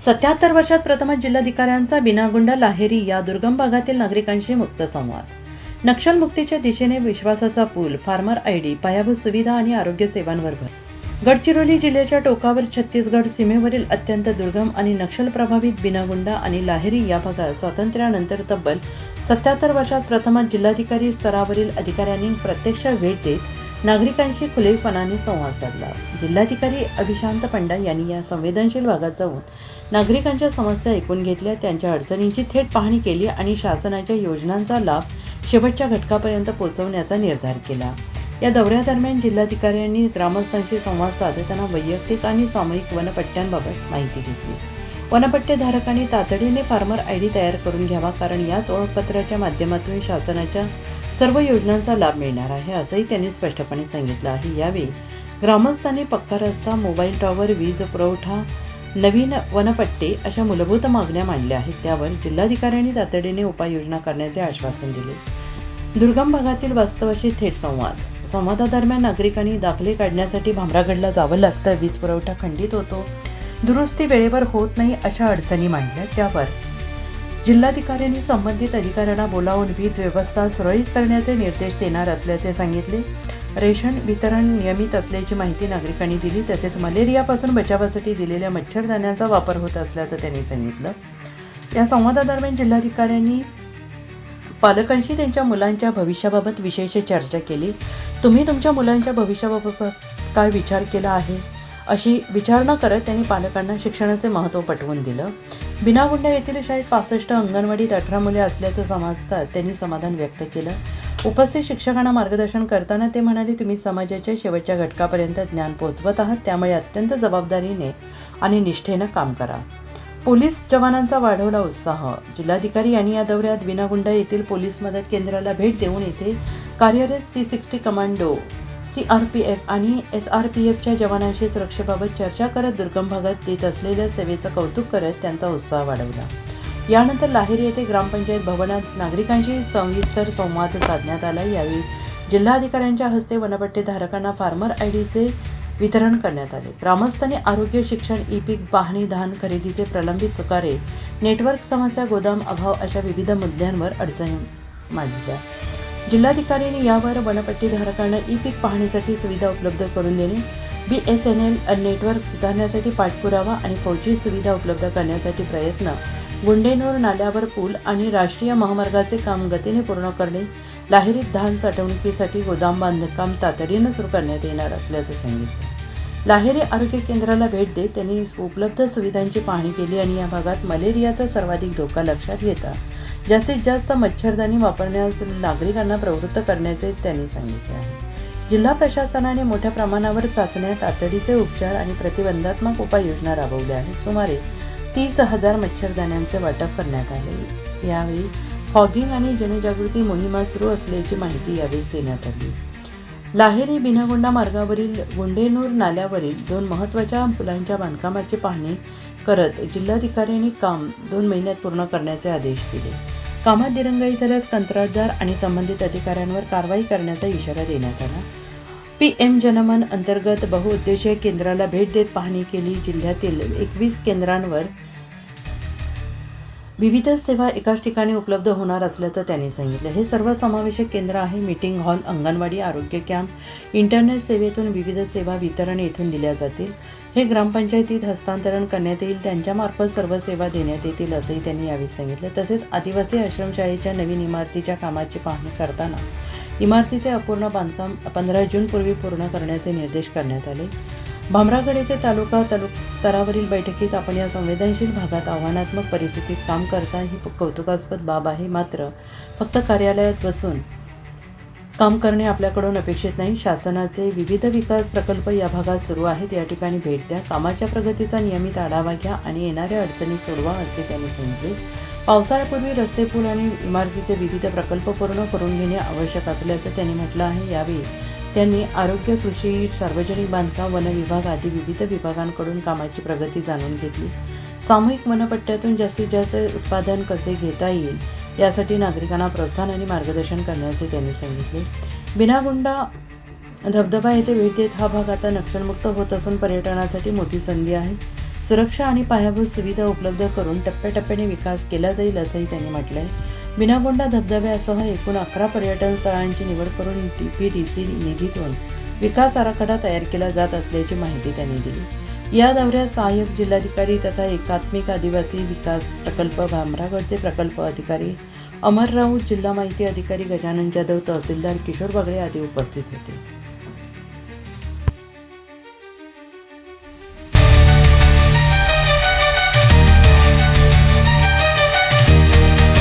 77 वर्षात प्रथमच जिल्हाधिकाऱ्यांचा बिनागुंडा लाहेरी या दुर्गम भागातील नागरिकांशी मुक्त संवाद. नक्षलमुक्तीच्या दिशेने विश्वासाचा पूल, फार्मर आयडी, पायाभूत सुविधा आणि आरोग्य सेवांवर भर. गडचिरोली जिल्ह्याच्या टोकावर छत्तीसगड सीमेवरील अत्यंत दुर्गम आणि नक्षल प्रभावित बिनागुंडा आणि लाहेरी या भागात स्वातंत्र्यानंतर तब्बल 77 वर्षात प्रथमच जिल्हाधिकारी स्तरावरील अधिकाऱ्यांनी प्रत्यक्ष भेट देत नागरिकांशी खुलेपणाने संवाद साधला. जिल्हाधिकारी अभिशांत पंडा यांनी या संवेदनशील भागात जाऊन नागरिकांच्या समस्या ऐकून घेतल्या, त्यांच्या अडचणींची थेट पाहणी केली आणि शासनाच्या योजनांचा लाभ शेवटच्या घटकापर्यंत पोहोचवण्याचा निर्धार केला. या दौऱ्यादरम्यान जिल्हाधिकाऱ्यांनी ग्रामस्थांशी संवाद साधताना वैयक्तिक आणि सामूहिक वनपट्ट्यांबाबत माहिती घेतली. वनपट्टेधारकांनी तातडीने फार्मर आयडी तयार करून घ्यावा, कारण याच ओळखपत्राच्या माध्यमातून शासनाच्या सर्व योजनांचा लाभ मिळणार आहे, असंही त्यांनी स्पष्टपणे सांगितलं आहे. यावेळी ग्रामस्थांनी पक्का रस्ता, मोबाईल टॉवर, वीज पुरवठा, नवीन वनपट्टे अशा मूलभूत मागण्या मांडल्या आहेत. त्यावर जिल्हाधिकाऱ्यांनी तातडीने उपाययोजना करण्याचे आश्वासन दिले. दुर्गम भागातील वास्तवाशी थेट संवादादरम्यान नागरिकांनी दाखले काढण्यासाठी भामरागडला जावं लागतं, वीज पुरवठा खंडित होतो, दुरुस्ती वेळेवर होत नाही अशा अडचणी मांडल्या. त्यावर जिल्हाधिकाऱ्यांनी संबंधित अधिकाऱ्यांना बोलावून वीज व्यवस्था सुरळीत करण्याचे निर्देश देणार असल्याचे सांगितले. रेशन वितरण नियमित असल्याची माहिती नागरिकांनी दिली. तसेच मलेरियापासून बचावासाठी दिलेल्या मच्छरदाण्यांचा वापर होत असल्याचं त्यांनी सांगितलं. या संवादादरम्यान जिल्हाधिकाऱ्यांनी पालकांशी त्यांच्या मुलांच्या भविष्याबाबत विशेष चर्चा केली. तुम्ही तुमच्या मुलांच्या भविष्याबाबत काय विचार केला आहे, अशी विचार न करत त्यांनी पालकांना शिक्षणाचे महत्त्व पटवून दिलं. बिनागुंडा येथील शाळेत 65 अंगणवाडीत 18 मुले असल्याचं समजतात त्यांनी समाधान व्यक्त केलं. उपस्थित शिक्षकांना मार्गदर्शन करताना ते म्हणाले, तुम्ही समाजाच्या शेवटच्या घटकापर्यंत ज्ञान पोहोचवत आहात, त्यामुळे अत्यंत जबाबदारीने आणि निष्ठेनं काम करा. पोलीस जवानांचा वाढवला उत्साह. जिल्हाधिकारी यांनी या दौऱ्यात बिनागुंडा येथील पोलीस मदत केंद्राला भेट देऊन येथे कार्यरत C60 कमांडो, CRPF आणि SRPFच्या जवानांशी सुरक्षेबाबत चर्चा करत दुर्गम भागात देत असलेल्या सेवेचं कौतुक करत त्यांचा उत्साह वाढवला. यानंतर लाहेरी येथे ग्रामपंचायत भवनात नागरिकांशी सविस्तर संवाद साधण्यात आला. यावेळी जिल्हाधिकाऱ्यांच्या हस्ते वनपट्टेधारकांना फार्मर आयडीचे वितरण करण्यात आले. ग्रामस्थांनी आरोग्य, शिक्षण, ई-पीक पाहणी, धान खरेदीचे प्रलंबित चुकारे, नेटवर्क समस्या, गोदाम अभाव अशा विविध मुद्द्यांवर अडचणी मांडल्या. जिल्हाधिकाऱ्यांनी यावर वनपट्टेधारकांना ई-पीक पाहणीसाठी सुविधा उपलब्ध करून देणे, BSNL नेटवर्क सुधारण्यासाठी पाठपुरावा आणि 4G सुविधा उपलब्ध करण्यासाठी प्रयत्न, गुंडेनूर नाल्यावर पूल आणि राष्ट्रीय महामार्गाचे काम गतीने पूर्ण करणे, लाहेरीत धान साठवणुकीसाठी गोदाम बांधकाम तातडीनं सुरू करण्यात येणार असल्याचं सांगितलं. लाहेरी आरोग्य केंद्राला भेट देत त्यांनी उपलब्ध सुविधांची पाहणी केली आणि या भागात मलेरियाचा सर्वाधिक धोका लक्षात घेता जास्तीत जास्त मच्छरदाणी वापरण्यास नागरिकांना प्रवृत्त करण्याचे त्यांनी सांगितले आहे. जिल्हा प्रशासनाने मोठ्या प्रमाणावर चाचण्या, तातडीचे उपचार आणि प्रतिबंधात्मक उपाययोजना राबवल्या आहेत. सुमारे 30,000 मच्छरदाण्यांचे वाटप करण्यात आले. यावेळी फॉगिंग आणि जनजागृती मोहिमा सुरू असल्याची माहिती यावेळी देण्यात आली. लाहेरी बिनागुंडा मार्गावरील गुंडेनूर नाल्यावरील 2 महत्त्वाच्या पुलांच्या बांधकामाची पाहणी करत जिल्हाधिकाऱ्यांनी काम 2 महिन्यात पूर्ण करण्याचे आदेश दिले. कामात दिरंगाई झाल्यास कंत्राटदार आणि संबंधित अधिकाऱ्यांवर कारवाई करण्याचा इशारा देण्यात आला. PM जनमन अंतर्गत बहुउद्देशीय केंद्राला भेट देत पाहणी केली. जिल्ह्यातील 21 केंद्रांवर विविध सेवा एकाच ठिकाणी उपलब्ध होणार असल्याचं त्यांनी सांगितलं. हे सर्व समावेशक केंद्र आहे. मीटिंग हॉल, अंगणवाडी, आरोग्य कॅम्प, इंटरनेट सेवेतून विविध सेवा वितरण येथून दिल्या जातील. हे ग्रामपंचायतीत हस्तांतरण करण्यात येईल, त्यांच्यामार्फत सर्व सेवा देण्यात येतील असंही त्यांनी यावेळी सांगितलं. तसेच आदिवासी आश्रमशाळेच्या नवीन इमारतीच्या कामाची पाहणी करताना इमारतीचे अपूर्ण बांधकाम 15 जूनपूर्वी पूर्ण करण्याचे निर्देश करण्यात आले. भामरागड येथे तालुका स्तरावरील बैठकीत आपण या संवेदनशील भागात आव्हानात्मक परिस्थितीत काम करता ही कौतुकास्पद बाब आहे. मात्र फक्त कार्यालयात बसून काम करणे आपल्याकडून अपेक्षित नाही. शासनाचे विविध विकास प्रकल्प या भागात सुरू आहेत. या ठिकाणी भेट द्या, कामाच्या प्रगतीचा नियमित आढावा घ्या आणि येणाऱ्या अडचणी सोडवा असे त्यांनी सांगितले. पावसाळ्यापूर्वी रस्ते, पूल आणि इमारतीचे विविध प्रकल्प पूर्ण करून घेणे आवश्यक असल्याचं त्यांनी म्हटलं आहे. यावेळी त्यांनी आरोग्य, कृषी, सार्वजनिक बांधकाम, वन विभाग आदी विविध विभागांकडून कामाची प्रगती जाणून घेतली. सामूहिक वनपट्ट्यातून जास्तीत जास्त उत्पादन कसे घेता येईल यासाठी नागरिकांना प्रोत्साहन आणि मार्गदर्शन करण्याचे त्यांनी सांगितले. बिनागुंडा धबधबा येथे भेट देत हा भाग आता नक्षलमुक्त होत असून पर्यटनासाठी मोठी संधी आहे. सुरक्षा आणि पायाभूत सुविधा उपलब्ध करून टप्प्याटप्प्याने विकास केला जाईल असंही त्यांनी म्हटलंय. बिनागोंडा धबधब्यासह एकूण 11 पर्यटन स्थळांची निवड करून DPDC निधीतून विकास आराखडा तयार केला जात असल्याची माहिती त्यांनी दिली. या दौऱ्यात सहाय्यक जिल्हाधिकारी तथा एकात्मिक आदिवासी विकास प्रकल्प भामरागडचे प्रकल्प अधिकारी अमर राऊत, जिल्हा माहिती अधिकारी गजानन जाधव, तहसीलदार किशोर बागडे आदी उपस्थित होते.